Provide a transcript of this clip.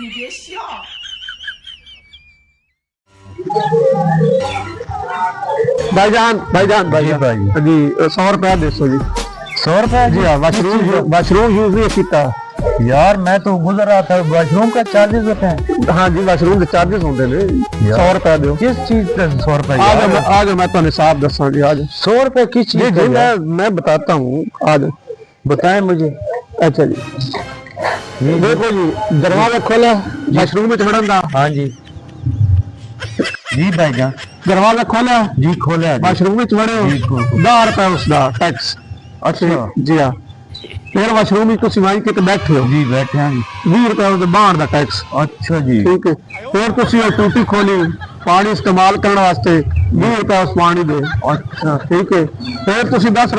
你别笑。भाईजान भाईजान भाईजान भाई। जी 100 रुपया दे सो जी। 100 रुपए जी हाँ मशरूम यूज नहीं किया यार मैं तो गुजर रहा था मशरूम का 40 रुपए हाँ जी मशरूम के चार्जेस होंगे ने 100 रुपया दो किस चीज पे 100 रुपए आज मैं तो हिसाब दसा जी आज 100 रुपए किस जी चीज जी पे मैं बताता हूँ आज बताएं मुझे। अच्छा जी देखो जी दरवाजा खोला मशरूम में चढ़न दा हाँ जी जी भाईजान दरवाजा खोला जी खोले मशरूम में चढ़े 10 रुपए उसका टैक्स अच्छा जी हाँ फिर मशरूम में तुम वाई के बैठे हो जी बैठे हैं 20 रुपए उसके बाहर का टैक्स अच्छा जी ठीक है फिर तुम टूटी खोली पानी इस्तेमाल करने वास्ते 20 रुपए उस पानी दे अच्छा ठीक है फिर तुम 10